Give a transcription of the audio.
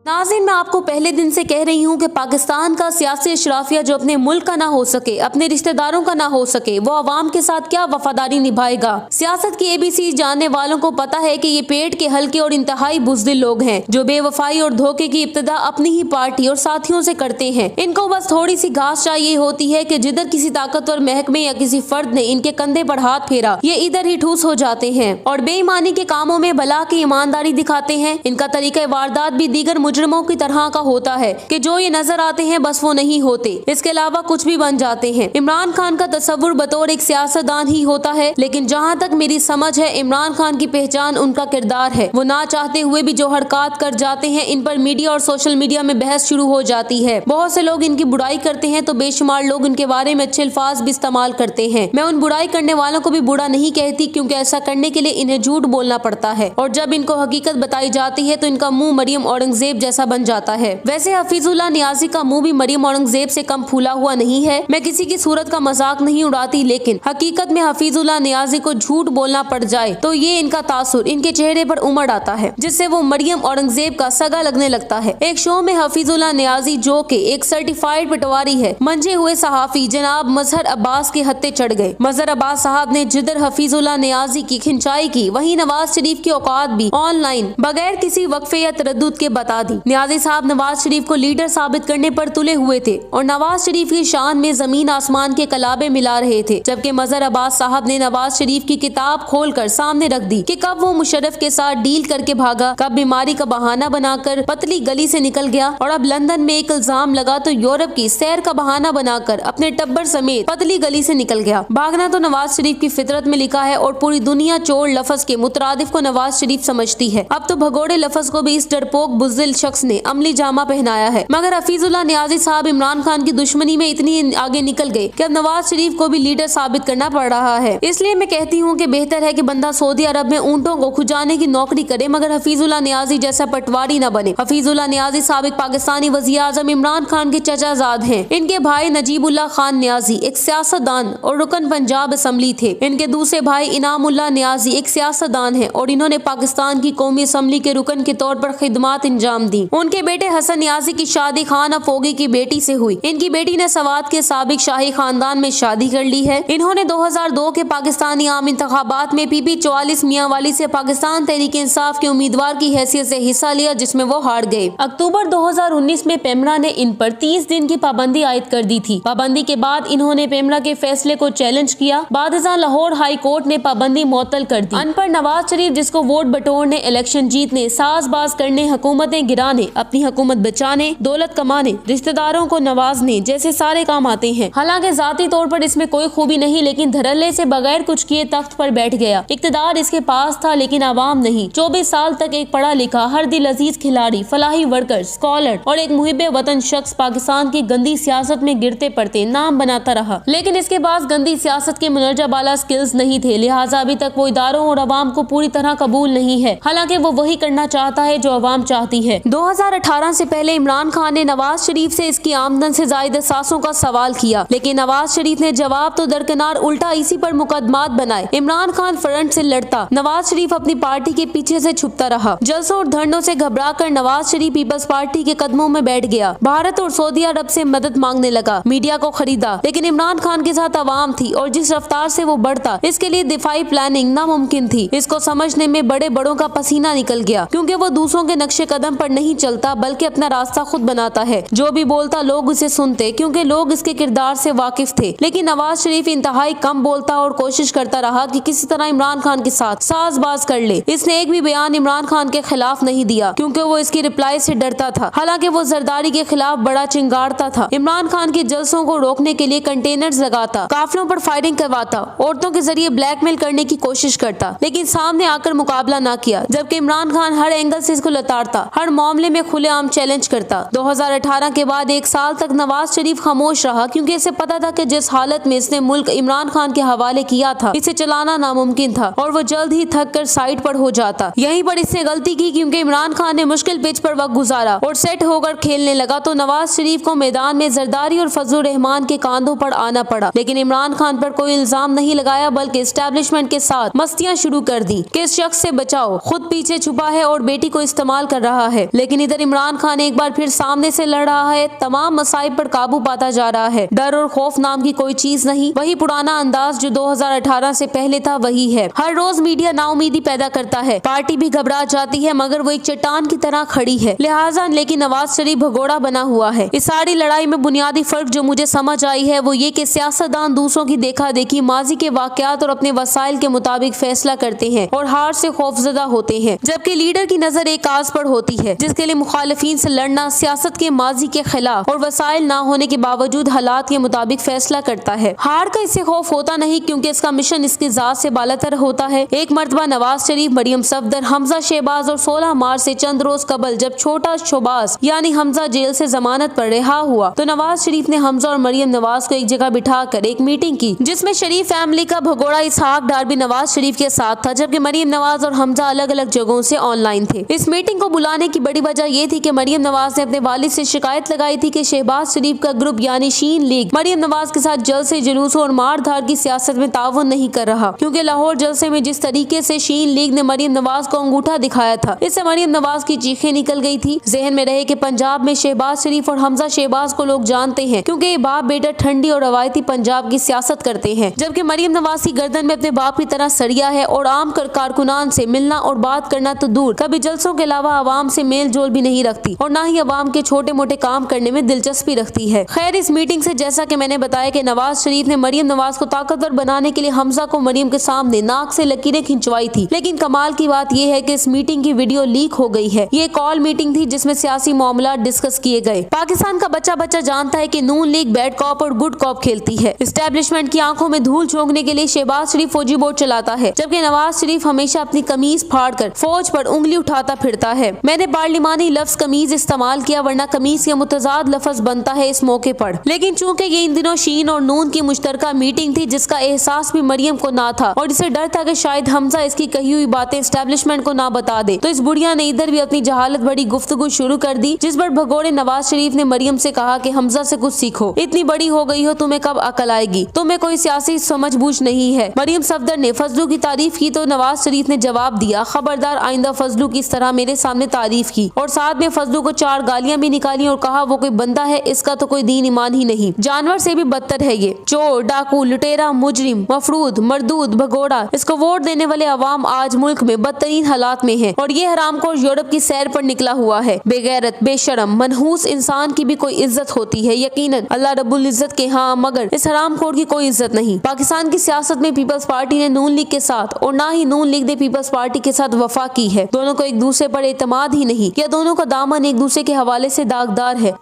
नाज़रीन, मैं आपको पहले दिन से कह रही हूँ कि पाकिस्तान का सियासी अशराफिया जो अपने मुल्क का ना हो सके, अपने रिश्तेदारों का ना हो सके, वो अवाम के साथ क्या वफादारी निभाएगा। सियासत की ABC जानने वालों को पता है कि ये पेट के हल्के और इंतहाई बुज़दिल लोग हैं जो बेवफाई और धोखे की इब्तिदा अपनी ही पार्टी और साथियों से करते हैं। इनको बस थोड़ी सी घास चाहिए होती है कि जिधर किसी ताकतवर महकमे या किसी फर्द ने इनके कंधे पर हाथ फेरा, ये इधर ही ठूस हो जाते हैं और बेईमानी के कामों में भला की ईमानदारी दिखाते हैं। इनका तरीका वारदात भी दीगर मुजरिमों की तरह का होता है कि जो ये नजर आते हैं बस वो नहीं होते, इसके अलावा कुछ भी बन जाते हैं। इमरान खान का तस्वुर बतौर एक सियासतदान ही होता है, लेकिन जहाँ तक मेरी समझ है इमरान खान की पहचान उनका किरदार है। वो ना चाहते हुए भी जो हरकत कर जाते हैं, इन पर मीडिया और सोशल मीडिया में बहस शुरू हो जाती है। बहुत से लोग इनकी बुराई करते हैं तो बेशुमार लोग इनके बारे में अच्छे अल्फाज भी इस्तेमाल करते हैं। मैं उन बुराई करने वालों को भी बुरा नहीं कहती, क्योंकि ऐसा करने के लिए इन्हें झूठ बोलना पड़ता है और जब इनको हकीकत बताई जाती है तो इनका मुंह मरियम औरंगजेब जैसा बन जाता है। वैसे हफीजुल्लाह नियाज़ी का मुंह भी मरियम औरंगजेब से कम फूला हुआ नहीं है। मैं किसी की सूरत का मजाक नहीं उड़ाती, लेकिन हकीकत में हफीजुल्लाह नियाज़ी को झूठ बोलना पड़ जाए तो ये इनका तासुर इनके चेहरे पर उमड़ आता है, जिससे वो मरियम औरंगजेब का सगा लगने लगता है। एक शो में हफीजुल्लाह नियाज़ी, जो के एक सर्टिफाइड पटवारी है, मंजे हुए सहाफी जनाब मजहर अब्बास के हत्थे चढ़ गए। मजहर अब्बास साहब ने जिधर हफीजुल्लाह नियाज़ी की खिंचाई की, वहीं नवाज शरीफ की औकात भी ऑनलाइन बगैर किसी वक्फे या तरद्दुद के बता दी। नियाज़ी साहब नवाज शरीफ को लीडर साबित करने पर तुले हुए थे और नवाज शरीफ की शान में जमीन आसमान के कलाबे मिला रहे थे, जबकि मजहर अब्बास साहब ने नवाज शरीफ की किताब खोलकर सामने रख दी कि कब वो मुशर्रफ के साथ डील करके भागा, कब बीमारी का बहाना बनाकर पतली गली से निकल गया और अब लंदन में एक इल्जाम लगा तो यूरोप की सैर का बहाना बनाकर अपने टब्बर समेत पतली गली से निकल गया। भागना तो नवाज शरीफ की फितरत में लिखा है और पूरी दुनिया चोर लफ्ज के मुतरादिफ को नवाज शरीफ समझती है। अब तो भगोड़े लफ्ज को भी इस डरपोक बुज़दिल शख्स ने अमली जामा पहनाया है। मगर हफीजुल्लाह नियाज़ी साहब इमरान खान की दुश्मनी में इतनी आगे निकल गए कि अब नवाज शरीफ को भी लीडर साबित करना पड़ रहा है। इसलिए मैं कहती हूँ कि बेहतर है कि बंदा सऊदी अरब में ऊंटों को खुजाने की नौकरी करे, मगर हफीजुल्लाह नियाज़ी जैसा पटवारी न बने। हफीजुल्लाह नियाज़ी साबिक पाकिस्तानी वज़ीर आज़म इमरान खान के चचाजाद हैं। इनके भाई नजीबुल्लाह खान नियाज़ी एक सियासतदान और रुकन पंजाब असम्बली थे। इनके दूसरे भाई इनामुल्लाह नियाज़ी एक सियासतदान है और इन्होंने पाकिस्तान की कौमी असम्बली के रुकन के तौर पर खिदमात अंजाम दी। उनके बेटे हसन नियाज़ी की शादी खान अफोगी की बेटी से हुई। इनकी बेटी ने सवात के साबिक शाही खानदान में शादी कर ली है। इन्होंने 2002 के पाकिस्तानी आम इंतखाबात में PP 44 मियांवाली से पाकिस्तान तहरीक इंसाफ के उम्मीदवार की हैसियत से हिस्सा लिया, जिसमें वो हार गए। अक्टूबर 2019 में पेमरा ने इन पर 30 दिन की पाबंदी आयद कर दी थी। पाबंदी के बाद इन्होंने पेमरा के फैसले को चैलेंज किया। बादशाह लाहौर हाई कोर्ट ने पाबंदी मुअत्तल कर दी। अनपढ़ नवाज शरीफ, जिसको वोट बटोरने, इलेक्शन जीतने, साजबाज करने, हुकूमतें गिराने, अपनी हुकूमत बचाने, दौलत कमाने, रिश्तेदारों को नवाजने जैसे सारे काम आते हैं। हालांकि जाती तौर पर इसमें कोई खूबी नहीं, लेकिन धड़ल्ले से बगैर कुछ किए तख्त पर बैठ गया। इक्तदार इसके पास था लेकिन आवाम नहीं। 24 साल तक एक पढ़ा लिखा, हर दिल अजीज खिलाड़ी, फलाही वर्कर, स्कॉलर और एक मुहिब्बे वतन शख्स पाकिस्तान की गंदी सियासत में गिरते पड़ते नाम बनाता रहा। लेकिन इसके पास गंदी सियासत के मुनर्जा बाला स्किल्स नहीं थे, लिहाजा अभी तक वो इदारों और अवाम को पूरी तरह कबूल नहीं है। हालांकि वो वही करना चाहता है जो अवाम चाहती है। 2018 से पहले इमरान खान ने नवाज शरीफ से इसकी आमदन से जायद सासों का सवाल किया, लेकिन नवाज शरीफ ने जवाब तो दरकिनार उल्टा इसी पर मुकदमात बनाए। इमरान खान फ्रंट से लड़ता, नवाज शरीफ अपनी पार्टी के पीछे से छुपता रहा। जलसों और धरनों से घबराकर नवाज शरीफ पीपल्स पार्टी के कदमों में बैठ गया। भारत और सऊदी अरब से मदद मांगने लगा, मीडिया को खरीदा, लेकिन इमरान खान के साथ अवाम थी और जिस रफ्तार से वो बढ़ता, इसके लिए दिफाई प्लानिंग नामुमकिन थी। इसको समझने में बड़े बड़ों का पसीना निकल गया, क्योंकि वो दूसरों के नक्शे कदम पर नहीं चलता बल्कि अपना रास्ता खुद बनाता है। जो भी बोलता लोग उसे सुनते, क्योंकि लोग इसके किरदार से वाकिफ थे। लेकिन नवाज शरीफ इंतहाई कम बोलता और कोशिश करता रहा कि किसी तरह इमरान खान के साथ साजबाज कर ले। इसने एक भी बयान इमरान खान के खिलाफ नहीं दिया, क्योंकि वो इसकी रिप्लाई से डरता था। हालांकि वो जरदारी के खिलाफ बड़ा चिंगारता था। इमरान खान के जलसों को रोकने के लिए कंटेनर्स लगाता, काफिलों पर फायरिंग करवाता, औरतों के जरिए ब्लैकमेल करने की कोशिश करता, लेकिन सामने आकर मुकाबला ना किया। जबकि इमरान खान हर एंगल से इसको लताड़ता, हर मामले में खुलेआम चैलेंज करता। 2018 के बाद 1 साल तक नवाज शरीफ खामोश रहा, क्योंकि इसे पता था कि जिस हालत में इसने मुल्क इमरान खान के हवाले किया था, इसे चलाना नामुमकिन था और वो जल्द ही थक कर साइड पर हो जाता। यहीं पर इसने गलती की, क्योंकि इमरान खान ने मुश्किल पिच पर वक्त गुजारा और सेट होकर खेलने लगा तो नवाज शरीफ को मैदान में जरदारी और फजलुर रहमान के कांधों पर आना पड़ा। लेकिन इमरान खान पर कोई इल्जाम नहीं लगाया, बल्कि एस्टेब्लिशमेंट के साथ मस्तियां शुरू कर दी कि इस शख्स से बचाओ, खुद पीछे छुपा है और बेटी को इस्तेमाल कर रहा है। लेकिन इधर इमरान खान एक बार फिर सामने से लड़ रहा है, तमाम मसाइब पर काबू पाता जा रहा है। डर और खौफ नाम की कोई चीज नहीं, वही पुराना अंदाज जो 2018 से पहले था वही है। हर रोज मीडिया नाउमीदी पैदा करता है, पार्टी भी घबरा जाती है, मगर वो एक चट्टान की तरह खड़ी है। लिहाजा लेकिन नवाज शरीफ भगोड़ा बना हुआ है। इस सारी लड़ाई में बुनियादी फर्क जो मुझे समझ आई है वो ये कि सियासतदान दूसरों की देखा देखी, माजी के वाकयात और अपने वसाइल के मुताबिक फैसला करते हैं और हार से खौफजदा होते हैं, जबकि लीडर की नजर एक काज पर होती है जिसके लिए मुखालिफिन से लड़ना सियासत के माजी के खिलाफ और वसाइल ना होने के बावजूद हालात के मुताबिक फैसला करता है। हार का इससे खौफ होता नहीं क्योंकि इसका मिशन इसकी जात से बालातर होता है। एक मरतबा नवाज शरीफ, मरियम सफदर, हमजा शहबाज और 16 मार्च से चंद रोज कबल जब छोटा शोबाज यानी हमजा जेल से जमानत पर रिहा हुआ तो नवाज शरीफ ने हमजा और मरियम नवाज को एक जगह बिठाकर एक मीटिंग की जिसमें शरीफ फैमिली का भगोड़ा इसहाक डार भी नवाज शरीफ के साथ था, जबकि मरियम नवाज और हमजा अलग अलग जगहों से ऑनलाइन थे। इस मीटिंग को बुलाने की बड़ी वजह ये थी कि मरियम नवाज ने अपने वालिद से शिकायत लगाई थी कि शहबाज शरीफ का ग्रुप यानी शीन लीग मरियम नवाज के साथ जलसे, जुलूसों और मार धार की सियासत में ताउन नहीं कर रहा, क्योंकि लाहौर जलसे में जिस तरीके से शीन लीग ने मरियम नवाज को अंगूठा दिखाया था, इससे मरियम नवाज की चीखें निकल गई थी। जहन में रहे कि पंजाब में शहबाज शरीफ और हमजा शहबाज को लोग जानते हैं क्योंकि ये बाप बेटा ठंडी और रवायती पंजाब की सियासत करते हैं, जबकि मरियम नवाज की गर्दन में अपने बाप की तरह सरिया है और आम कारकुनान से मिलना और बात करना तो दूर, कभी जलसों के अलावा आवाम से मेल जोल भी नहीं रखती और न ही आवाम के छोटे मोटे काम करने में दिलचस्पी रखती है। खैर, इस मीटिंग से जैसा कि मैंने बताया कि नवाज शरीफ ने मरियम नवाज को ताकतवर बनाने के लिए हमजा को मरियम के सामने नाक से लकीरें खिंचवाई थी, लेकिन कमाल की बात यह है कि इस मीटिंग की वीडियो लीक हो गई है। ये कॉल मीटिंग थी जिसमें सियासी मामला डिस्कस किए गए। पाकिस्तान का बच्चा बच्चा जानता है कि नून लीग बैड कॉप और गुड कॉप खेलती है। एस्टेब्लिशमेंट की आंखों में धूल झोंकने के लिए शहबाज शरीफ फौजी बोर्ड चलाता है, जबकि नवाज शरीफ हमेशा अपनी कमीज फाड़कर फौज पर उंगली उठाता फिरता है। मैंने पार्लिमानी लफ्ज कमीज इस्तेमाल किया, वरना कमीज के मुतजाद लफ्ज बनता है इस मौके पर, लेकिन चूंकि ये इन दिनों शीन और नून की मुश्तरका मीटिंग थी जिसका एहसास भी मरियम को ना था और इसे डर था कि शायद हमजा इसकी कही हुई बातें एस्टेब्लिशमेंट को ना बता दे, तो इस बुढ़िया ने इधर भी अपनी जहालत बड़ी गुफ्तगू शुरू कर दी, जिस पर भगोड़े नवाज शरीफ ने मरियम से कहा कि हमजा से कुछ सीखो, इतनी बड़ी हो गई हो, तुम्हें कब अकल आएगी, तुम्हें कोई सियासी समझ बूझ नहीं है। मरियम सफदर ने फजलू की तारीफ की तो नवाज शरीफ ने जवाब दिया, खबरदार आइंदा फजलू की इस तरह मेरे सामने तारीफ की, और साथ में फजलू को 4 गालियां भी निकाली और कहा वो कोई बंदा है, इसका तो कोई दीन ईमान ही नहीं, जानवर से भी बदतर है ये, चोर, डाकू, लुटेरा, मुजरिम, मफरूद, मरदूद, भगोड़ा। इसको वोट देने वाले अवाम आज मुल्क में बदतरीन हालात में है और ये हरामखोर यूरोप की सैर पर निकला हुआ है। बेगैरत, बेशरम, मनहूस इंसान की भी कोई इज्जत होती है यकीनन अल्लाह रब्बुल इज्जत के हाँ, मगर इस हरामखोर की कोई इज्जत नहीं। पाकिस्तान की सियासत में पीपल्स पार्टी ने नून लीग के साथ और ना ही नून लीग ने पीपल्स पार्टी के साथ वफा की है। दोनों को एक दूसरे पर एतमाद ही नहीं, या दोनों का दामन एक दूसरे के हवाले से दागदार है।